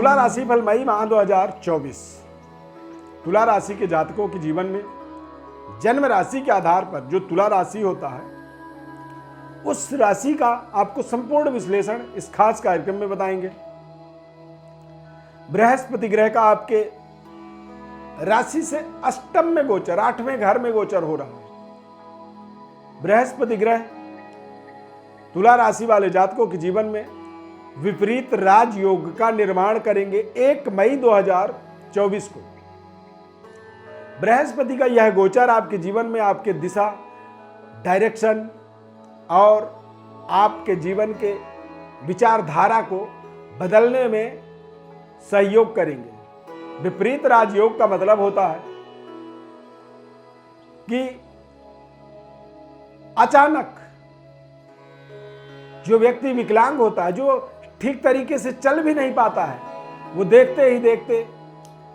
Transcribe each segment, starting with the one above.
तुला राशि फल मई माह 2024। तुला राशि के जातकों के जीवन में जन्म राशि के आधार पर जो तुला राशि होता है उस राशि का आपको संपूर्ण विश्लेषण इस खास कार्यक्रम में बताएंगे। बृहस्पति ग्रह का आपके राशि से अष्टम में गोचर, 8वें घर में गोचर हो रहा है। बृहस्पति ग्रह तुला राशि वाले जातकों के जीवन में विपरीत राजयोग का निर्माण करेंगे 1 मई 2024 को। बृहस्पति का यह गोचर आपके जीवन में आपके दिशा, डायरेक्शन और आपके जीवन के विचारधारा को बदलने में सहयोग करेंगे। विपरीत राजयोग का मतलब होता है कि अचानक जो व्यक्ति विकलांग होता है, जो ठीक तरीके से चल भी नहीं पाता है, वो देखते ही देखते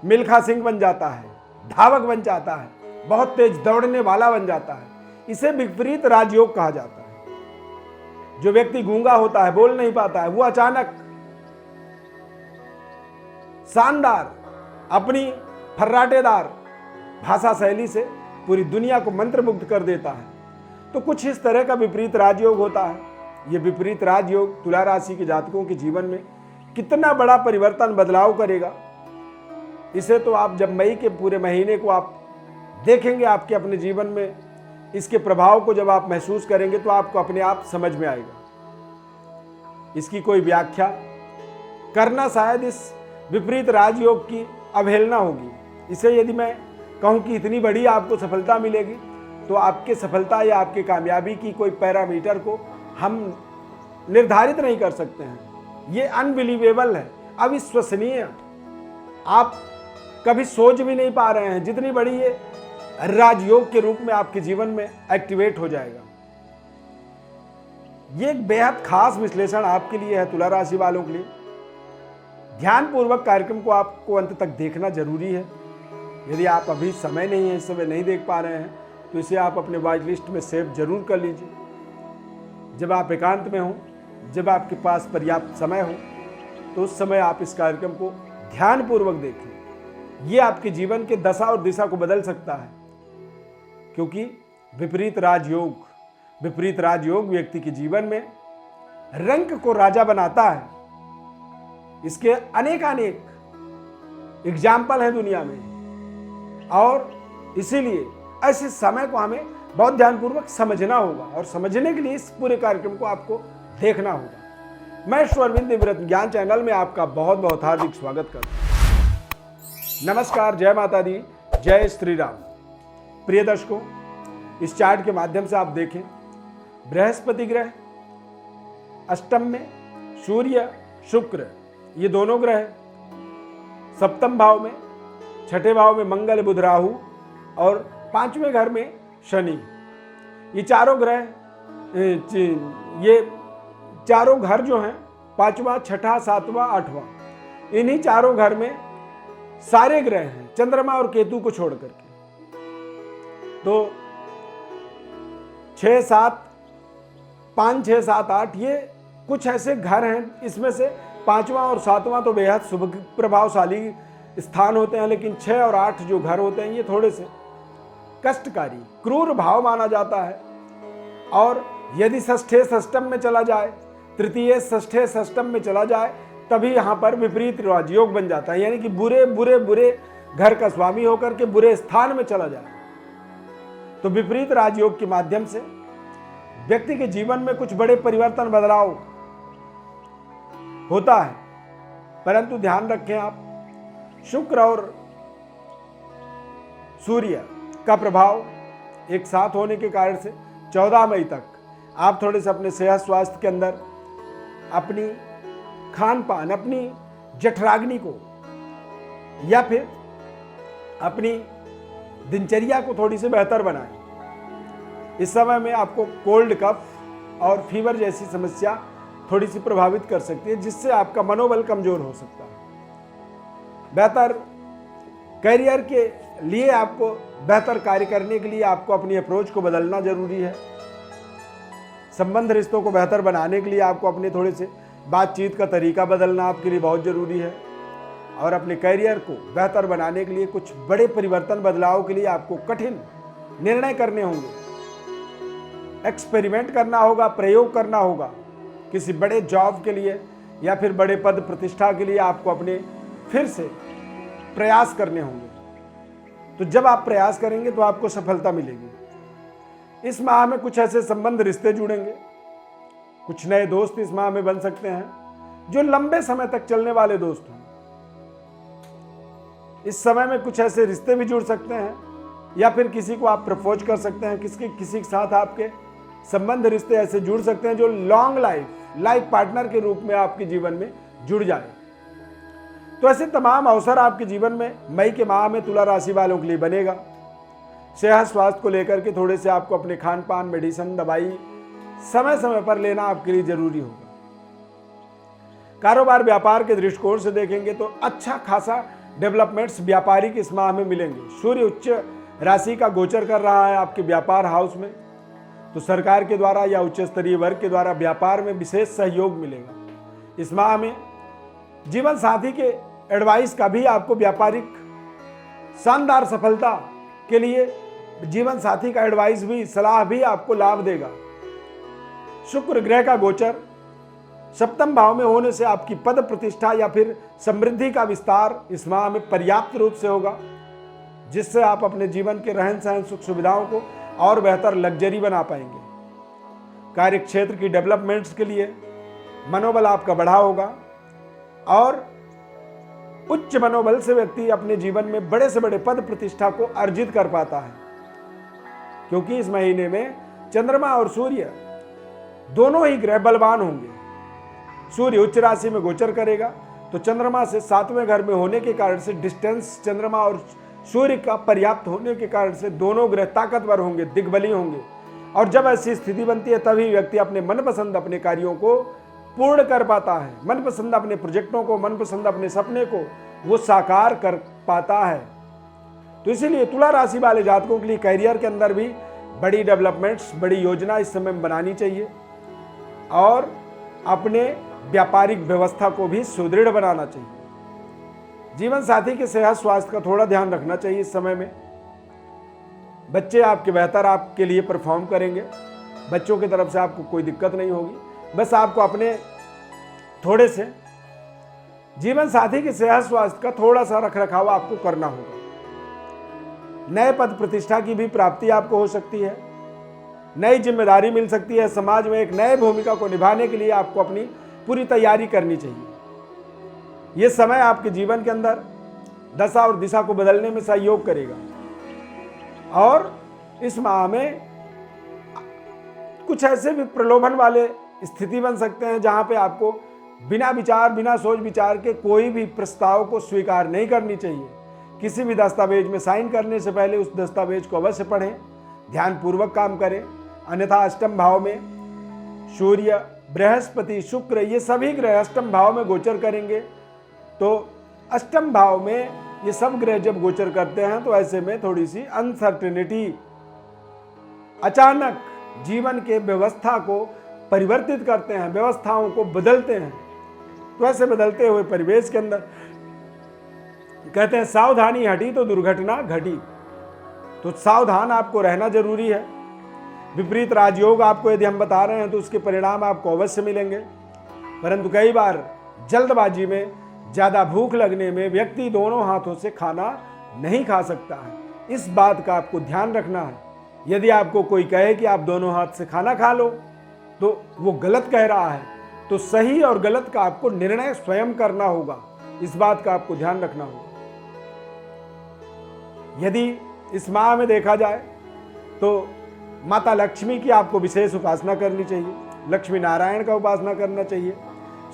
मिल्खा सिंह बन जाता है, धावक बन जाता है, बहुत तेज दौड़ने वाला बन जाता है। इसे विपरीत राजयोग कहा जाता है। जो व्यक्ति गूंगा होता है, बोल नहीं पाता है, वो अचानक शानदार अपनी फर्राटेदार भाषा शैली से पूरी दुनिया को मंत्रमुग्ध कर देता है। तो कुछ इस तरह का विपरीत राजयोग होता है। ये विपरीत राजयोग तुला राशि के जातकों के जीवन में कितना बड़ा परिवर्तन, बदलाव करेगा, इसे तो आप जब मई के पूरे महीने को आप देखेंगे, आपके अपने जीवन में इसके प्रभाव को जब आप महसूस करेंगे तो आपको अपने आप समझ में आएगा। इसकी कोई व्याख्या करना शायद इस विपरीत राजयोग की अवहेलना होगी। इसे यदि मैं कहूं कि इतनी बड़ी आपको सफलता मिलेगी, तो आपके सफलता या आपके कामयाबी की कोई पैरामीटर को हम निर्धारित नहीं कर सकते हैं। ये अनबिलीवेबल है, अविश्वसनीय। आप कभी सोच भी नहीं पा रहे हैं जितनी बड़ी ये राजयोग के रूप में आपके जीवन में एक्टिवेट हो जाएगा। ये एक बेहद खास विश्लेषण आपके लिए है, तुला राशि वालों के लिए। ध्यानपूर्वक कार्यक्रम को आपको अंत तक देखना जरूरी है। यदि आप अभी समय नहीं है, इस समय नहीं देख पा रहे हैं, तो इसे आप अपने वॉच लिस्ट में सेव जरूर कर लीजिए। जब आप एकांत में हो, जब आपके पास पर्याप्त समय हो, तो उस समय आप इस कार्यक्रम को ध्यानपूर्वक देखें। ये आपके जीवन के दशा और दिशा को बदल सकता है, क्योंकि विपरीत राजयोग व्यक्ति के जीवन में रंक को राजा बनाता है। इसके अनेक एग्जाम्पल हैं दुनिया में, और इसीलिए ऐसे समय को हमें बहुत ध्यानपूर्वक समझना होगा, और समझने के लिए इस पूरे कार्यक्रम को आपको देखना होगा। मैं ईश्वरविंद दिव्यरत्न ज्ञान चैनल में आपका बहुत बहुत हार्दिक स्वागत करता हूं। नमस्कार, जय माता दी, जय श्री राम। प्रिय दर्शकों, इस चार्ट के माध्यम से आप देखें, बृहस्पति ग्रह अष्टम में, सूर्य शुक्र ये दोनों ग्रह सप्तम भाव में, छठे भाव में मंगल बुध राहु, और 5वें घर में शनि। ये चारों ग्रह, ये चारों घर जो हैं, 5वां, 6ठा, 7वां, 8वां, इन्हीं चारों घर में सारे ग्रह हैं, चंद्रमा और केतु को छोड़ करके। तो 6, 7, 5, 6, 7, 8 ये कुछ ऐसे घर हैं। इसमें से 5वां और 7वां तो बेहद शुभ प्रभावशाली स्थान होते हैं, लेकिन 6 और 8 जो घर होते हैं ये थोड़े से कष्टकारी, क्रूर भाव माना जाता है। और यदि षष्ठे षष्टम में चला जाए, तृतीय षष्ठे षष्टम में चला जाए, तभी यहाँ पर विपरीत राजयोग बन जाता है, यानी कि बुरे घर का स्वामी होकर के बुरे स्थान में चला जाए। तो विपरीत राजयोग के माध्यम से व्यक्ति के जीवन में कुछ बड़े परिवर्तन, बदलाव होता है। परंतु ध्यान रखें आप, शुक्र और सूर्य का प्रभाव एक साथ होने के कारण से 14 मई तक आप थोड़े से अपने सेहत स्वास्थ्य के अंदर अपनी खान पान, अपनी जठराग्नि को या फिर अपनी दिनचर्या को थोड़ी सी बेहतर बनाएं। इस समय में आपको कोल्ड, कफ और फीवर जैसी समस्या थोड़ी सी प्रभावित कर सकती है, जिससे आपका मनोबल कमजोर हो सकता है। बेहतर करियर के लिए, आपको बेहतर कार्य करने के लिए आपको अपनी अप्रोच को बदलना जरूरी है। संबंध रिश्तों को बेहतर बनाने के लिए आपको अपने थोड़े से बातचीत का तरीका बदलना आपके लिए बहुत जरूरी है। और अपने करियर को बेहतर बनाने के लिए कुछ बड़े परिवर्तन बदलाव के लिए आपको कठिन निर्णय करने होंगे। एक्सपेरिमेंट करना होगा, प्रयोग करना होगा। किसी बड़े जॉब के लिए या फिर बड़े पद प्रतिष्ठा के लिए आपको अपने फिर से प्रयास करने होंगे। तो जब आप प्रयास करेंगे तो आपको सफलता मिलेगी। इस माह में कुछ ऐसे संबंध, रिश्ते जुड़ेंगे। कुछ नए दोस्त इस माह में बन सकते हैं जो लंबे समय तक चलने वाले दोस्त हों। इस समय में कुछ ऐसे रिश्ते भी जुड़ सकते हैं या फिर किसी को आप प्रपोज कर सकते हैं। किसी के साथ आपके संबंध, रिश्ते ऐसे जुड़ सकते हैं जो लॉन्ग लाइफ पार्टनर के रूप में आपके जीवन में जुड़ जाए। तो ऐसे तमाम अवसर आपके जीवन में मई के माह में तुला राशि वालों के लिए बनेगा। सेहत स्वास्थ्य को लेकर के थोड़े से आपको अपने खान पान, मेडिसिन, दवाई समय समय पर लेना आपके लिए जरूरी होगा। कारोबार व्यापार के दृष्टिकोण से देखेंगे तो अच्छा खासा डेवलपमेंट्स व्यापारी के इस माह में मिलेंगे। सूर्य उच्च राशि का गोचर कर रहा है आपके व्यापार हाउस में, तो सरकार के द्वारा या उच्च स्तरीय वर्ग के द्वारा व्यापार में विशेष सहयोग मिलेगा। इस माह में जीवन साथी के एडवाइस का भी आपको व्यापारिक शानदार सफलता के लिए जीवन साथी का एडवाइस भी, सलाह भी आपको लाभ देगा। शुक्र ग्रह का गोचर सप्तम भाव में होने से आपकी पद प्रतिष्ठा या फिर समृद्धि का विस्तार इस माह में पर्याप्त रूप से होगा, जिससे आप अपने जीवन के रहन सहन, सुख सुविधाओं को और बेहतर लग्जरी बना पाएंगे। कार्य क्षेत्र की डेवलपमेंट्स के लिए मनोबल आपका बढ़ा होगा और उच्च मनोबल से व्यक्ति अपने जीवन में बड़े से बड़े पद प्रतिष्ठा को अर्जित कर पाता है, क्योंकि इस महीने में चंद्रमा और सूर्य दोनों ही ग्रह बलवान होंगे। सूर्य उच्च राशि में गोचर करेगा तो चंद्रमा से 7वें घर में होने के कारण से डिस्टेंस चंद्रमा और सूर्य का पर्याप्त होने के कारण से दोनों ग्रह ताकतवर होंगे, दिग्बली होंगे। और जब ऐसी स्थिति बनती है तभी व्यक्ति अपने मनपसंद अपने कार्यों को पूर्ण कर पाता है, मनपसंद अपने प्रोजेक्टों को, मनपसंद अपने सपने को वो साकार कर पाता है। तो इसीलिए तुला राशि वाले जातकों के लिए करियर के अंदर भी बड़ी डेवलपमेंट्स, बड़ी योजना इस समय में बनानी चाहिए और अपने व्यापारिक व्यवस्था को भी सुदृढ़ बनाना चाहिए। जीवन साथी के सेहत स्वास्थ्य का थोड़ा ध्यान रखना चाहिए इस समय में। बच्चे आपके बेहतर आपके लिए परफॉर्म करेंगे, बच्चों की तरफ से आपको कोई दिक्कत नहीं होगी। बस आपको अपने थोड़े से जीवन साथी के सेहत स्वास्थ्य का थोड़ा सा रखरखाव आपको करना होगा। नए पद प्रतिष्ठा की भी प्राप्ति आपको हो सकती है, नई जिम्मेदारी मिल सकती है। समाज में एक नए भूमिका को निभाने के लिए आपको अपनी पूरी तैयारी करनी चाहिए। यह समय आपके जीवन के अंदर दशा और दिशा को बदलने में सहयोग करेगा और इस माह में कुछ ऐसे भी प्रलोभन वाले स्थिति बन सकते हैं जहां पे आपको बिना विचार, बिना सोच विचार के कोई भी प्रस्ताव को स्वीकार नहीं करनी चाहिए। किसी भी दस्तावेज में साइन करने से पहले उस दस्तावेज को अवश्य पढ़ें, ध्यानपूर्वक काम करें। अन्यथा अष्टम भाव में सूर्य, बृहस्पति, शुक्र ये सभी ग्रह अष्टम भाव में गोचर करेंगे। तो अष्टम भाव में ये सब ग्रह जब गोचर करते हैं तो ऐसे में थोड़ी सी अनसर्टेनिटी, अचानक जीवन के व्यवस्था को परिवर्तित करते हैं, व्यवस्थाओं को बदलते हैं। तो ऐसे बदलते हुए परिवेश के अंदर कहते हैं सावधानी हटी तो दुर्घटना घटी। तो सावधान आपको रहना जरूरी है। विपरीत राजयोग आपको यदि हम बता रहे हैं तो उसके परिणाम आपको अवश्य मिलेंगे, परंतु कई बार जल्दबाजी में, ज्यादा भूख लगने में व्यक्ति दोनों हाथों से खाना नहीं खा सकता है। इस बात का आपको ध्यान रखना है। यदि आपको कोई कहे कि आप दोनों हाथ से खाना खा लो तो वो गलत कह रहा है। तो सही और गलत का आपको निर्णय स्वयं करना होगा, इस बात का आपको ध्यान रखना होगा। यदि इस माह में देखा जाए तो माता लक्ष्मी की आपको विशेष उपासना करनी चाहिए, लक्ष्मी नारायण का उपासना करना चाहिए।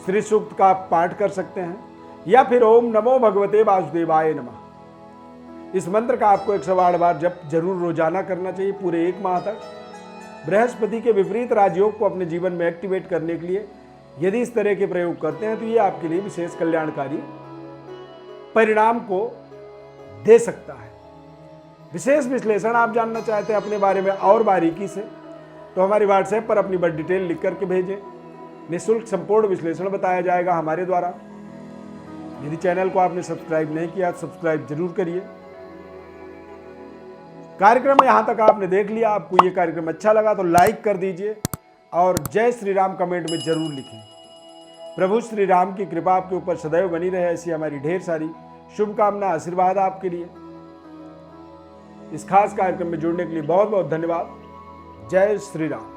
श्री सूक्त का आप पाठ कर सकते हैं या फिर ओम नमो भगवते वासुदेवाय नमः। इस मंत्र का आपको 108 बार जप जरूर रोजाना करना चाहिए पूरे 1 माह तक। बृहस्पति के विपरीत राजयोग को अपने जीवन में एक्टिवेट करने के लिए यदि इस तरह के प्रयोग करते हैं तो ये आपके लिए विशेष कल्याणकारी परिणाम को दे सकता है। विशेष विश्लेषण आप जानना चाहते हैं अपने बारे में और बारीकी से तो हमारी व्हाट्सएप पर अपनी बड़ी डिटेल लिख करके भेजें। निःशुल्क संपूर्ण विश्लेषण बताया जाएगा हमारे द्वारा। यदि चैनल को आपने सब्सक्राइब नहीं किया तो सब्सक्राइब जरूर करिए। कार्यक्रम यहां तक आपने देख लिया, आपको ये कार्यक्रम अच्छा लगा तो लाइक कर दीजिए और जय श्री राम कमेंट में जरूर लिखें। प्रभु श्री राम की कृपा आपके ऊपर सदैव बनी रहे, ऐसी हमारी ढेर सारी शुभकामना, आशीर्वाद आपके लिए। इस खास कार्यक्रम में जुड़ने के लिए बहुत बहुत धन्यवाद। जय श्री राम।